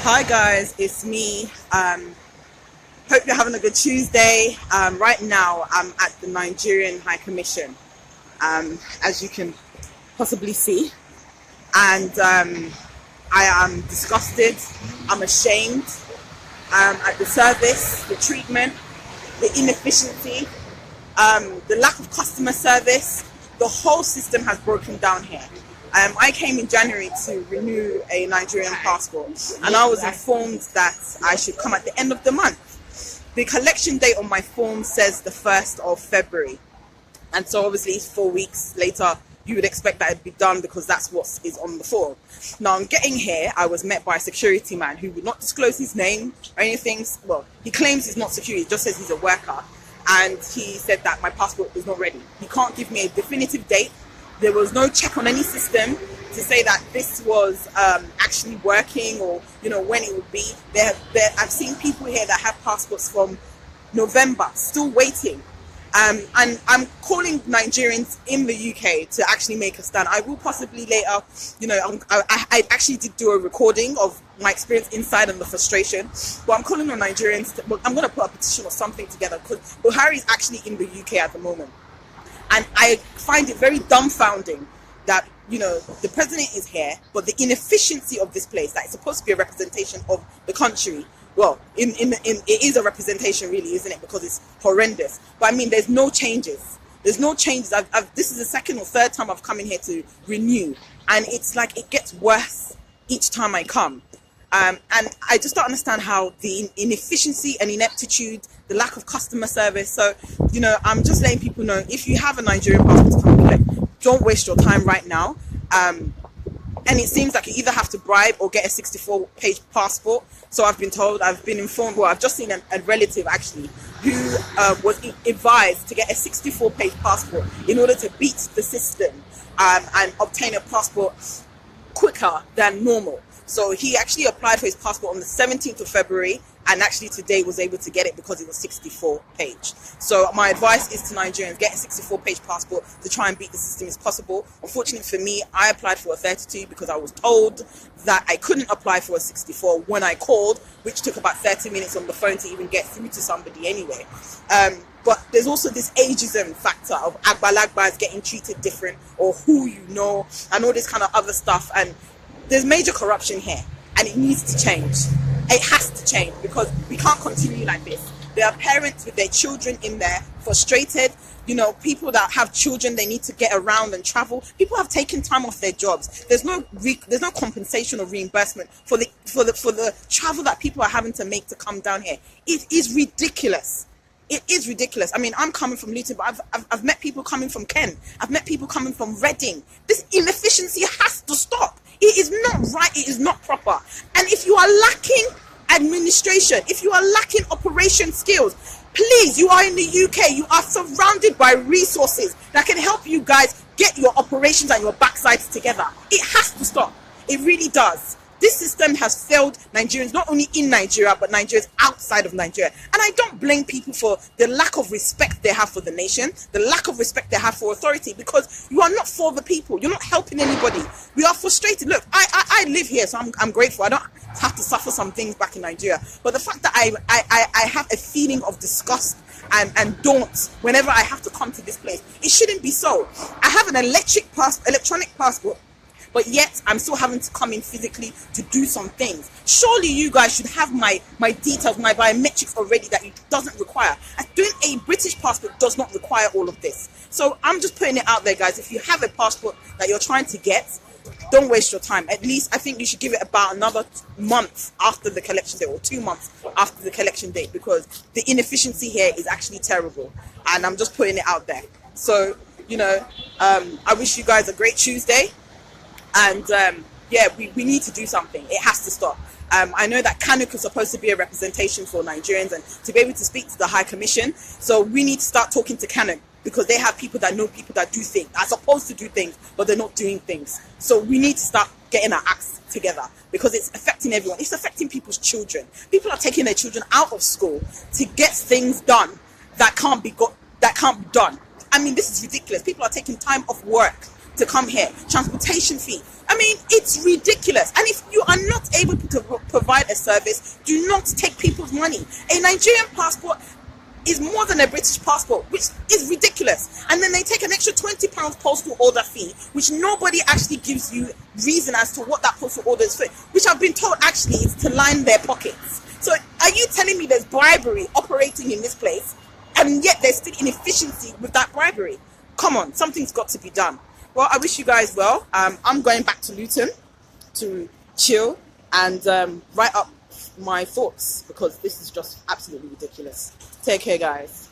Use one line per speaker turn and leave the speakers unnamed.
Hi guys, it's me. Hope you're having a good Tuesday. Right now I'm at the Nigerian High Commission, as you can possibly see, and I am disgusted. I'm ashamed at the service, the treatment, the inefficiency, the lack of customer service. The whole system has broken down here. I came in January to renew a Nigerian passport, and I was informed that I should come at the end of the month. The collection date on my form says the 1st of February, and so obviously 4 weeks later you would expect that it'd be done because that's what is on the form. Now, on getting here, I was met by a security man who would not disclose his name or anything. Well, he claims he's not security, he just says he's a worker, and he said that my passport is not ready. He can't give me a definitive date. There was no check on any system to say that this was actually working, or when it would be. I've seen people here that have passports from November still waiting, and I'm calling Nigerians in the UK to actually make a stand. I will possibly later, I actually did do a recording of my experience inside and the frustration, but I'm calling on Nigerians. I'm going to put a petition or something together because Buhari is actually in the UK at the moment. And I find it very dumbfounding that, the president is here, but the inefficiency of this place, that is supposed to be a representation of the country. Well, it is a representation really, isn't it? Because it's horrendous. But I mean, there's no changes. There's no changes. This is the second or third time I've come in here to renew. And it's like it gets worse each time I come. And I just don't understand how the inefficiency and ineptitude, the lack of customer service. So, I'm just letting people know, if you have a Nigerian passport to come collect, don't waste your time right now. And it seems like you either have to bribe or get a 64-page passport. So I've been told, I've been informed, well, I've just seen a relative actually who was advised to get a 64-page passport in order to beat the system and obtain a passport quicker than normal. So he actually applied for his passport on the 17th of February, and actually today was able to get it because it was 64 page. So my advice is to Nigerians, get a 64-page passport to try and beat the system as possible. Unfortunately for me, I applied for a 32 because I was told that I couldn't apply for a 64 when I called, which took about 30 minutes on the phone to even get through to somebody anyway. But there's also this ageism factor of Agbalagbas getting treated different, or who and all this kind of other stuff. And there's major corruption here, and it needs to change. It has to change because we can't continue like this. There are parents with their children in there, frustrated. People that have children, they need to get around and travel. People have taken time off their jobs. There's no compensation or reimbursement for the travel that people are having to make to come down here. It is ridiculous. It is ridiculous. I mean, I'm coming from Luton, but I've met people coming from Kent. I've met people coming from Reading. This inefficiency has to stop. It is not right. It is not proper. And if you are lacking administration, if you are lacking operation skills, please, you are in the UK. You are surrounded by resources that can help you guys get your operations and your backsides together. It has to stop. It really does. This system has failed Nigerians, not only in Nigeria, but Nigerians outside of Nigeria. And I don't blame people for the lack of respect they have for the nation, the lack of respect they have for authority, because you are not for the people. You're not helping anybody. We are frustrated. Look, I live here, so I'm grateful. I don't have to suffer some things back in Nigeria. But the fact that I have a feeling of disgust and daunt whenever I have to come to this place, it shouldn't be so. I have an electronic passport, but yet I'm still having to come in physically to do some things. Surely you guys should have my details, my biometrics already that it doesn't require. Doing a British passport does not require all of this. So I'm just putting it out there, guys. If you have a passport that you're trying to get, don't waste your time. At least I think you should give it about another month after the collection date, or 2 months after the collection date, because the inefficiency here is actually terrible. And I'm just putting it out there. So, I wish you guys a great Tuesday. And we need to do something. It has to stop. I know that Kanuk is supposed to be a representation for Nigerians and to be able to speak to the High Commission. So we need to start talking to Kanuk, because they have people that know people that do things, are supposed to do things, but they're not doing things. So we need to start getting our acts together, because it's affecting everyone. It's affecting people's children. People are taking their children out of school to get things done that can't be done. I mean, this is ridiculous. People are taking time off work to come here. Transportation fee. I mean, it's ridiculous. And if you are not able to provide a service. Do not take people's money. A Nigerian passport is more than a British passport, which is ridiculous. And then they take an extra £20 postal order fee, which nobody actually gives you reason as to what that postal order is for, which I've been told actually is to line their pockets. So are you telling me there's bribery operating in this place, and yet there's still inefficiency with that bribery? Come on, something's got to be done. Well, I wish you guys well. I'm going back to Luton to chill and write up my thoughts, because this is just absolutely ridiculous. Take care, guys.